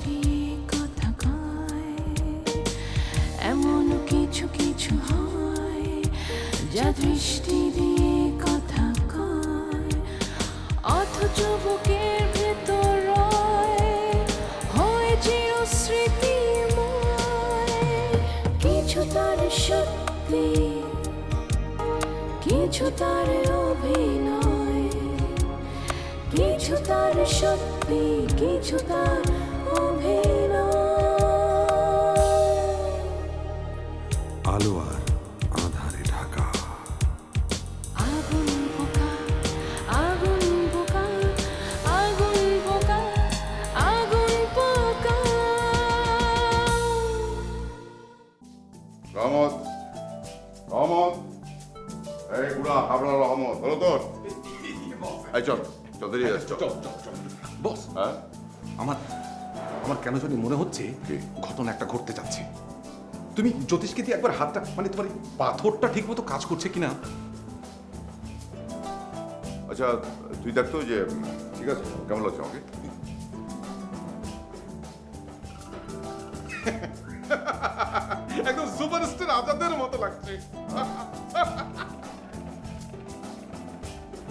দিয়ে কথা কয়, এমন কিছু কিছু হয় যা দৃষ্টি দিয়ে কথা কয়, অথচ বুকের ভেতর রয় হয় চিরস্মৃতিময়। কিছু তার সত্যি, কিছু তার অভিনয়, কিছু তার সত্যি, কিছু তার অভিনয়। আলো আর আধারে ঢাকা, আগুন পোকা, আগুন পোকা, আগুন পোকা, আগুন পোকা। রহমত, রহমত, এই বুড়া হাবড়া রহমত, হলো তোর? এই চল, চল দেরি হয়ে যাচ্ছে, চল। বস হ্যাঁ, আমার আমার কেন জানি মনে হচ্ছে কি? ঘটনা একটা ঘটতে যাচ্ছে। তুমি জ্যোতিষকে দিয়ে একবার হাতটা, মানে তোমার এই পাথরটা ঠিক মতো কাজ করছে কিনা। আচ্ছা তুই দেখতো যে ঠিক আছে, কেমন লাগছে আমাকে? একদম সুপারস্টার আজাদের মতো লাগছে।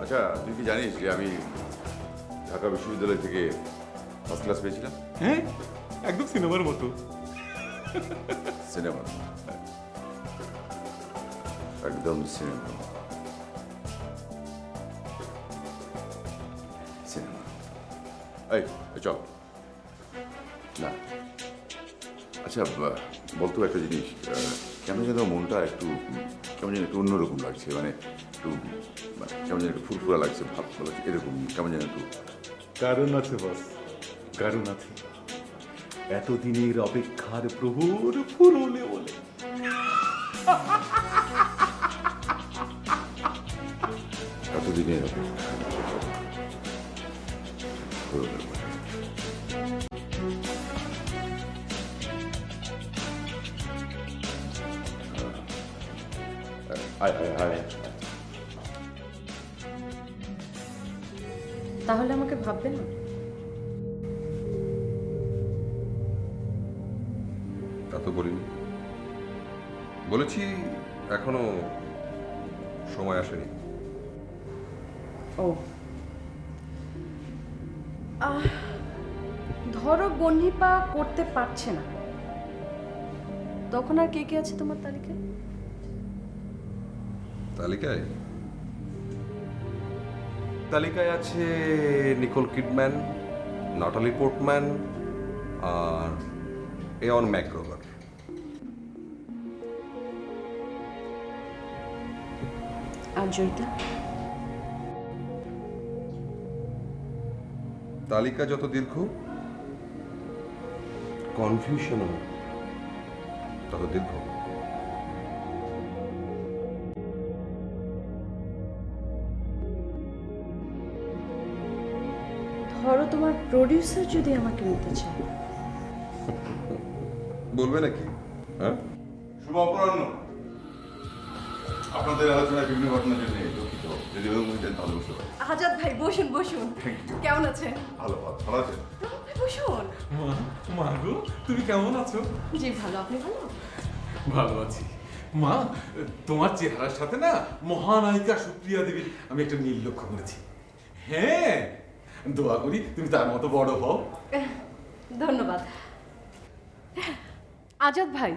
আচ্ছা তুই কি জানিস যে আমি ঢাকা বিশ্ববিদ্যালয় থেকে ফার্স্ট ক্লাস পেয়েছিলাম? হ্যাঁ, একদম সিনেমার মতো। সিনেমা, একদম সিনেমা, সিনেমা। এই চল না। আচ্ছা বলতো একটা জিনিস, কেন যেন মনটা একটু কেমন যেন একটু অন্যরকম লাগছে, মানে একটু কেমন যেন একটু ফুরফুরা লাগছে, ভাব লাগছে এরকম, কেমন যেন একটু। কারণ আছে বস, কারণ আছে। এতদিনের অপেক্ষার প্রহর ফুরোলে বলে। এতদিনের অপেক্ষা ফুরোলে বলে। আয় আয় আয়। তাহলে আমাকে ভাববে না? তা তো বলিনি, বলেছি এখনো সময় আসেনি। ও ধরো বন্যিপা করতে পারছে না, তখন আর কে কে আছে তোমার তালিকায়? তালিকায় তালিকায় আছে নিকোল কিডম্যান, নাটালি পোর্টম্যান আর এয়ন ম্যাকগ্রোভার। আর জয়িতা? তালিকা যত দীর্ঘ, কনফিউশনও তত দীর্ঘ। ধরো তোমার প্রডিউসার যদি আমাকে নিতে চায়, বলবে নাকি? হ্যাঁ, শুভ অপরাহ্ন। আপনাদের আলোচনায় বিভিন্ন ঘটনার জন্য দুঃখিত, যদি অনুমতি দেন তাহলে বুঝতে পারি। আজাদ ভাই বসুন বসুন। কেমন আছেন? ভালো ভালো, ভালো আছেন? বসুন। মা গো, তুমি কেমন আছো? জি ভালো, আপনি ভালো? ভালো আছি মা। তোমার চেহারার সাথে না মহানায়িকা সুপ্রিয়া দেবীর আমি একটা মিল লক্ষ্য করেছি। হ্যাঁ, দোয়া করি তুমি তার মতো বড় হও। ধন্যবাদ। আজাদ ভাই,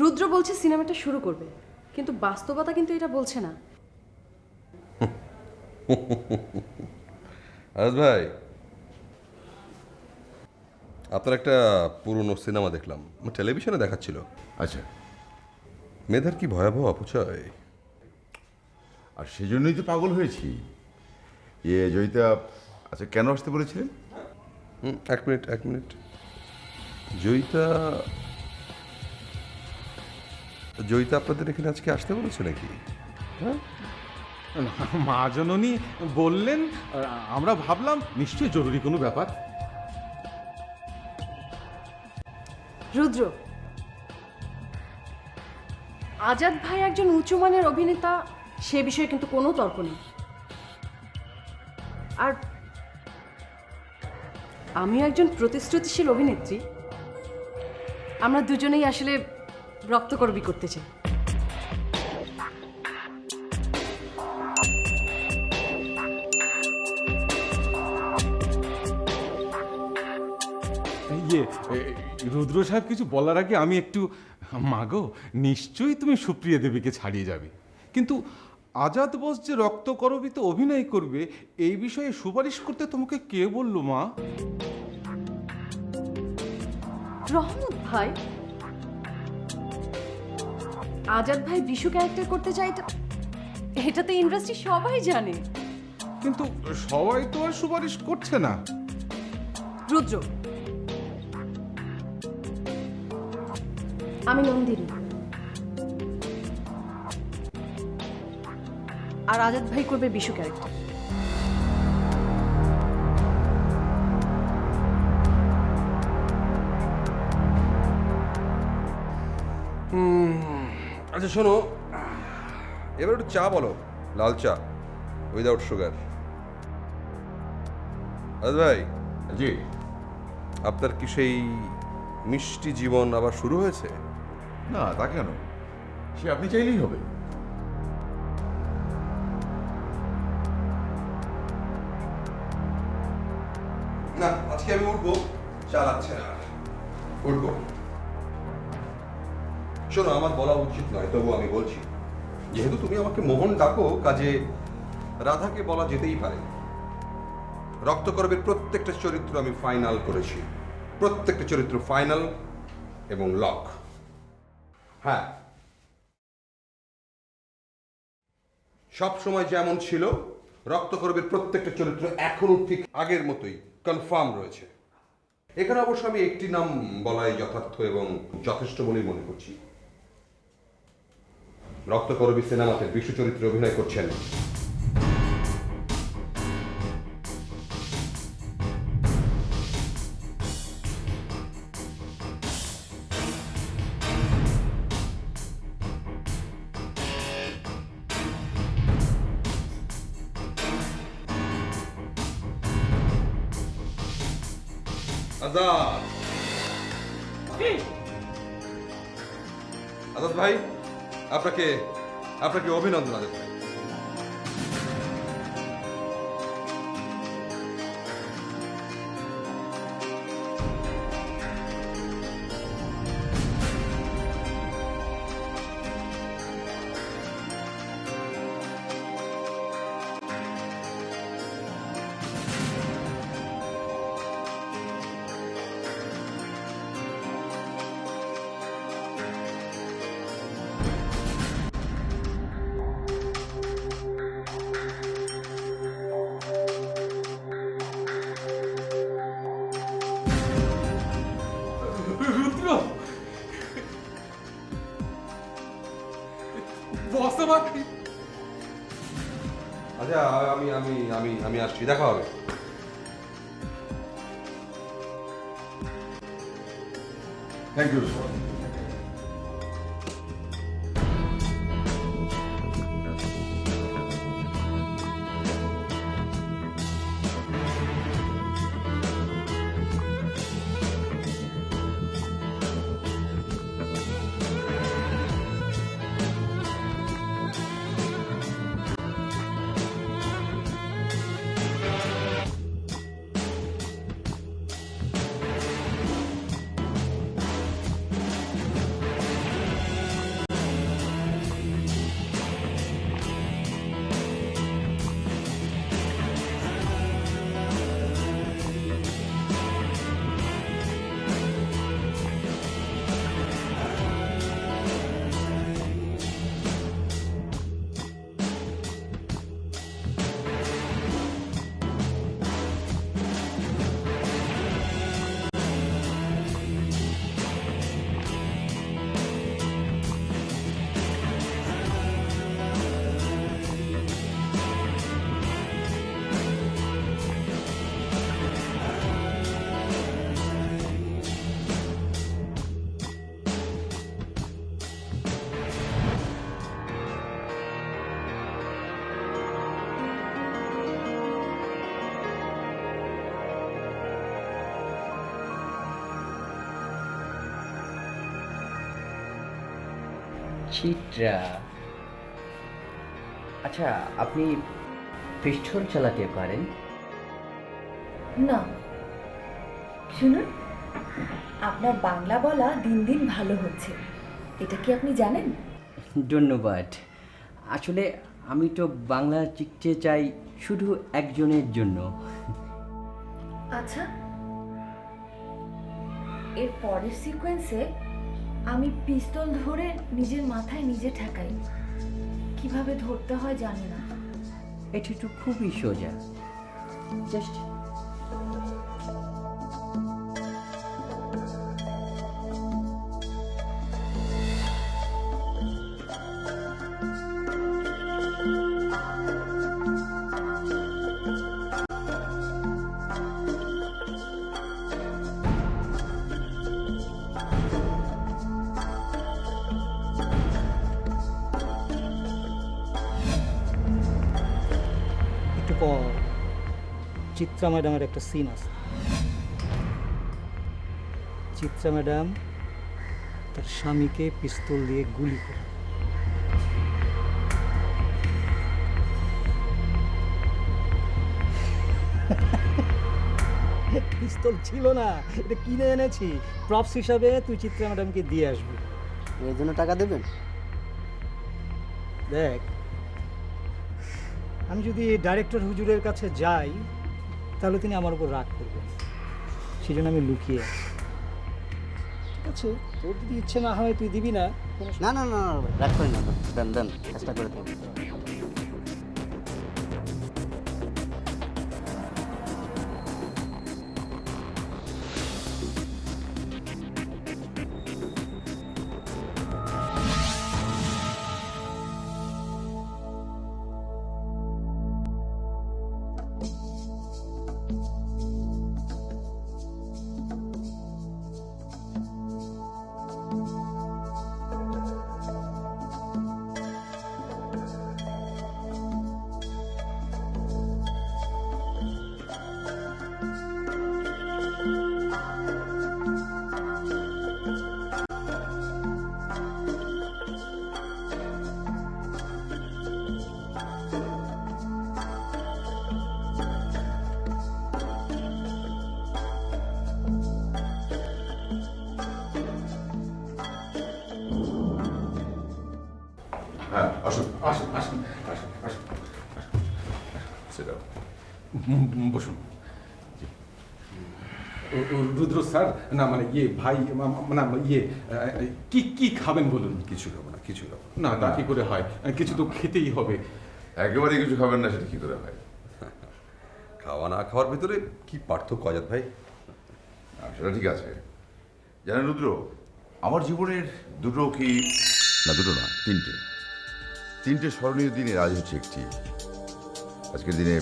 রুদ্র বলছে সিনেমাটা শুরু করবে, কিন্তু বাস্তবতা কিন্তু এটা বলছে না। আজ ভাই, আপনার একটা পুরনো সিনেমা দেখলাম, টেলিভিশনে দেখাচ্ছিল। আচ্ছা, মেধার কি ভয়াবহ অপচয়। আর সেজন্যই তো পাগল হয়েছি। জয়িতা, আচ্ছা কেন আসতে বলেছিলেন? এক মিনিট এক মিনিট। জয়িতা জয়িতা আপনাদের এখানে আজকে আসতে বলেছে নাকি? হ্যাঁ, মা জননী বললেন, আমরা ভাবলাম নিশ্চয়ই জরুরি কোনো ব্যাপার। রুদ্র, আজাদ ভাই একজন উঁচুমানের অভিনেতা, সে বিষয়ে কিন্তু কোনো তর্ক নেই। আর আমিও একজন প্রতিশ্রুতিশীল অভিনেত্রী। আমরা দুজনেই আসলে রক্তকরবী করতে চাই। ইয়ে রুদ্র সাহেব কিছু বলার আগে আমি একটু, মাগো নিশ্চয়ই তুমি সুপ্রিয়া দেবীকে ছাড়িয়ে যাবে, কিন্তু আজাদ বোস যে রক্তকরবীতে অভিনয় করবে এই বিষয়ে সুপারিশ করতে তোমাকে কে বললো মা? রহমত ভাই, আজাদ ভাই বিশু ক্যারেক্টার করতে চাই, এটা তো ইন্ডাস্ট্রি সবাই জানে। কিন্তু সবাই তো আর সুপারিশ করছে না। রুদ্র, আমি নন্দিনী, আর আজাদ ভাই করবে বিশু ক্যারেক্টার। আচ্ছা শোনো, এবার একটু চা বলো, লাল চা উইদাউট সুগার। আজ ভাই, জি, আপনার কি সেই মিষ্টি জীবন আবার শুরু হয়েছে? না তা কেন, সে আপনি চাইলেই হবে। না, আজকে আমি উঠবো, চা লাগছে না, উঠবো। শোনো, আমার বলা উচিত নয়, তবু আমি বলছি, যেহেতু তুমি আমাকে মোহন ডাকো, কাজে রাধাকে বলা যেতেই পারে। রক্তকরবের প্রত্যেকটা চরিত্র আমি ফাইনাল করেছি, প্রত্যেকটা চরিত্র ফাইনাল এবং লক। হ্যাঁ, সব সময় যেমন ছিল, রক্তকরবের প্রত্যেকটা চরিত্র এখনো ঠিক আগের মতোই কনফার্ম রয়েছে। এখানে অবশ্য আমি একটি নাম বলাই যথার্থ এবং যথেষ্ট বলেই মনে করছি। রক্তকরবী সিনেমাতে বিশু চরিত্রে অভিনয় করছেন আজাদ। আজাদ ভাই, আপনাকে অভিনন্দন আজাদ ভাই। রুদ্র, বস আমাকে। আচ্ছা, আমি আমি আমি আমি আসছি, দেখা হবে। Thank you. চিত্রা, আচ্ছা আপনি পিস্তল চালাতে পারেন? না, শুনুন, আপনার বাংলা বলা দিন দিন ভালো হচ্ছে, এটা কি আপনি জানেন? ধন্যবাদ। আসলে আমি তো বাংলা শিখতে চাই শুধু একজনের জন্য। আচ্ছা, এর পরের সিকোয়েন্সে আমি পিস্তল ধরে নিজের মাথায় নিজে ঠেকাই। কিভাবে ধরতে হয় জানি না। এটা তো খুবই সোজা, জাস্ট একটু পর চিত্রা ম্যাডামের একটা সিন আছে। চিত্রা ম্যাডাম তার স্বামীকে পিস্তল দিয়ে গুলি করে। পিস্তল ছিল না, এটা কিনে এনেছি। প্রপস হিসাবে তুই চিত্রা ম্যাডামকে দিয়ে আসবি। এর জন্য টাকা দেবেন? দেখ, আমি যদি ডাইরেক্টর হুজুরের কাছে যাই তাহলে তিনি আমার উপর রাগ করবেন, সেই জন্য আমি লুকিয়ে আছি। ঠিক আছে, তোর যদি ইচ্ছে না হয় তুই দিবি না। না না না না, রাগ করি না, দেন দেন, চেষ্টা করে দেন। হ্যাঁ, আসুন। আসুন আসুন আসুন আসুন Sit down. বসুন। রুদ্র স্যার, না মানে ইয়ে ভাই, মানে ইয়ে কি কি খাবেন বলুন? কিছু খাবো না, কিছু খাবো না তা কি করে হয়, কিছু তো খেতেই হবে। একেবারে কিছু খাবেন না, সেটা কি করে হয়? খাওয়া না খাওয়ার ভিতরে কি পার্থক্য আজাদ ভাই? সেটা ঠিক আছে। জানেন রুদ্র, আমার জীবনের দুটো কি না, দুটো না, তিনটে স্মরণীয় দিনের আজ হচ্ছে একটি। আজকের দিনে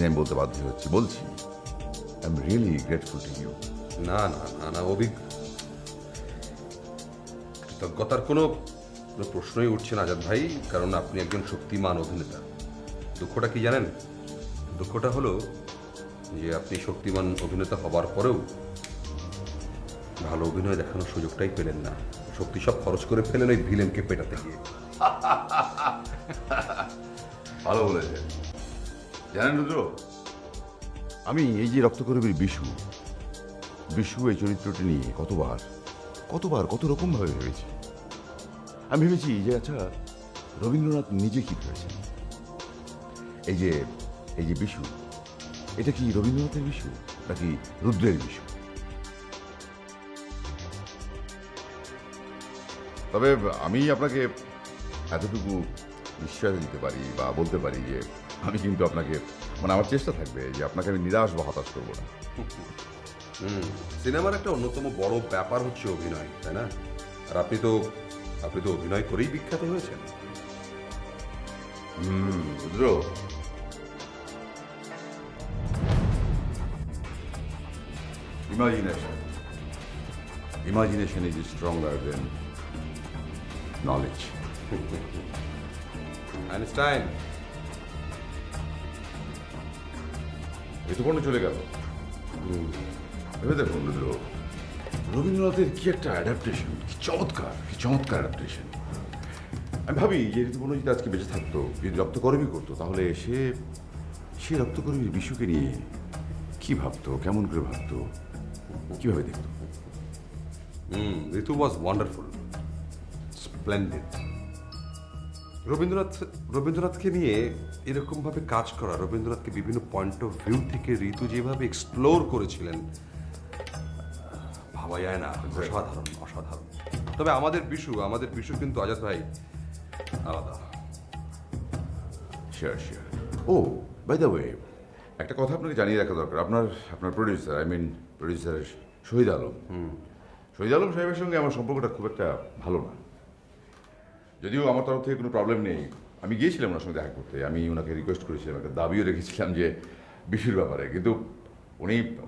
আমি বলতে বাধ্য বলছি I am really grateful to you. না না না না, কৃতজ্ঞতার কোনো প্রশ্নই উঠছে না আজাদ ভাই, কারণ আপনি একজন শক্তিমান অভিনেতা। দুঃখটা কি জানেন? দুঃখটা হলো যে আপনি শক্তিমান অভিনেতা হবার পরেও ভালো অভিনয় দেখানোর সুযোগটাই পেলেন না। শক্তি সব খরচ করে ফেলেন ওই ভিলেনকে পেটাতে গিয়ে। ভালো বলেছেন। জানেন রুদ্র, আমি এই যে রক্তকরবীর বিশু এই চরিত্রটি নিয়ে কত রকমভাবে ভেবেছি। আমি ভেবেছি যে আচ্ছা, রবীন্দ্রনাথ নিজে কি ভেবেছেন? এই যে বিশু, এটা কি রবীন্দ্রনাথের বিশু নাকি রুদ্রের বিশু? তবে আমি আপনাকে এতটুকু নিশ্চয়তা দিতে পারি বা বলতে পারি যে আমি কিন্তু আপনাকে, মানে আমার চেষ্টা থাকবে যে আপনাকে আমি নিরাশ বা হতাশ করবো না। সিনেমার একটা অন্যতম বড় ব্যাপার হচ্ছে অভিনয়, তাই না? আর আপনি তো অভিনয় করেই বিখ্যাত হয়েছেন। রুদ্র, imagination is stronger than knowledge. Einstein. এতক্ষণ চলে গেল। ভেবে দেখুন রুদ্র, রবীন্দ্রনাথের কি একটা অ্যাডাপ্টেশন, কি চমৎকার অ্যাডাপ্টেশন। আমি ভাবি যে ঋতুপর্ণ যদি আজকে বেঁচে থাকতো, যদি রক্তকর্মী করতো, তাহলে সে রক্তকর্মীর বিশুকে নিয়ে কি ভাবতো, কেমন করে ভাবতো, কিভাবে দেখতো? ঋতু ওয়াজ ওয়ান্ডারফুল, স্প্লেন্ডেড। রবীন্দ্রনাথকে নিয়ে এরকমভাবে কাজ করা, রবীন্দ্রনাথকে বিভিন্ন পয়েন্ট অফ ভিউ থেকে ঋতু যেভাবে এক্সপ্লোর করেছিলেন, ভাবা যায় না। অসাধারণ, অসাধারণ। তবে আমাদের বিশু কিন্তু আজাদ ভাই আলাদা। Sure. Oh by the way, একটা কথা আপনাকে জানিয়ে রাখা দরকার। আপনার প্রডিউসার শহীদ আলম সাহেবের সঙ্গে আমার সম্পর্কটা খুব একটা ভালো না। যদিও আমার তরফ থেকে কোনো প্রবলেম নেই, আমি গিয়েছিলাম ওনার সঙ্গে দেখা করতে, আমি ওনাকে রিকোয়েস্ট করেছিলাম, একটা দাবিও রেখেছিলাম যে বিশুর ব্যাপারে, কিন্তু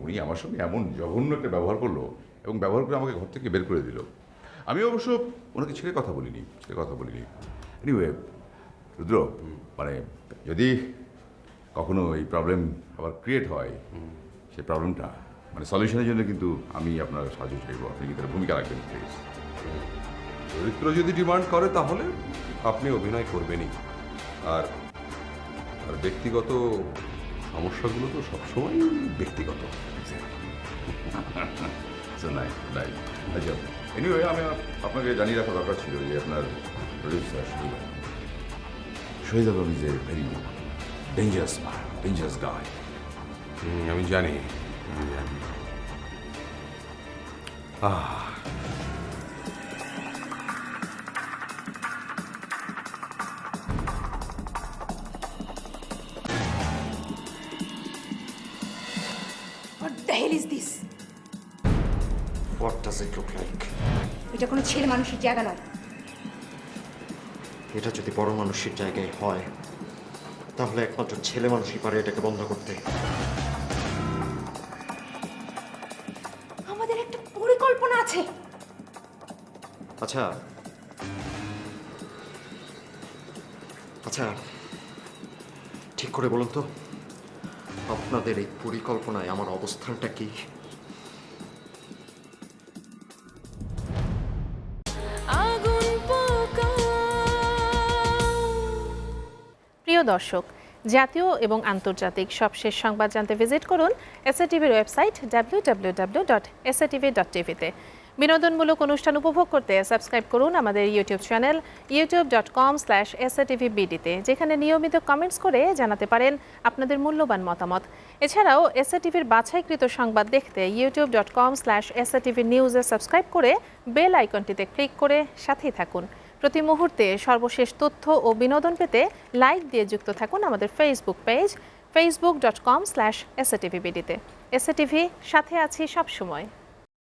উনি আমার সঙ্গে এমন জঘন্য একটা ব্যবহার করলো এবং ব্যবহার করে আমাকে ঘর থেকে বের করে দিল। আমি অবশ্য ওনাকে ছেড়ে কথা বলিনি। এনিওয়ে রুদ্র, মানে যদি কখনো এই প্রবলেম আবার ক্রিয়েট হয়, সেই প্রবলেমটা মানে সলিউশনের জন্য কিন্তু আমি আপনার সাহায্য চাইব। আপনি কি তার ভূমিকা রাখবেন প্লিজ? চরিত্র যদি ডিমান্ড করে তাহলে আপনি অভিনয় করবেনই। আর ব্যক্তিগত সমস্যাগুলো তো সবসময় ব্যক্তিগত। আচ্ছা, এনিওয়ে আমি আপনাকে জানিয়ে রাখা দরকার ছিল যে আপনার producer Shahid Alam is a very dangerous guy. আমি জানি। What the hell is this? What does it look like? এটা কোনো ছেলে মানুষের জায়গা নয়। এটা যদি বড় মানুষের জায়গায় হয়, তাহলে একমাত্র ছেলে মানুষই পারে এটাকে বন্ধ করতে। আমাদের একটা পরিকল্পনা আছে। আচ্ছা, ঠিক করে বলুন তো, আপনাদের এই পরিকল্পনায় আমার অবস্থানটা কি? প্রিয় দর্শক, জাতীয় এবং আন্তর্জাতিক সবশেষ সংবাদ জানতে ভিজিট করুন এসএটিভির ওয়েবসাইট www.satv.tv-তে। বিনোদনমূলক অনুষ্ঠান উপভোগ করতে সাবস্ক্রাইব করুন আমাদের ইউটিউব চ্যানেল youtube.com/SATVBD-তে, যেখানে নিয়মিত কমেন্টস করে জানাতে পারেন আপনাদের মূল্যবান মতামত। এছাড়াও এসএটিভির বাছাইকৃত সংবাদ দেখতে youtube.com/SATVnews-এ সাবস্ক্রাইব করে বেল আইকনটিতে ক্লিক করে সাথেই থাকুন। প্রতি মুহূর্তে সর্বশেষ তথ্য ও বিনোদন পেতে লাইক দিয়ে যুক্ত থাকুন আমাদের ফেসবুক পেজ facebook.com/SATVBD-তে। এসএটিভি, সাথে আছি সবসময়।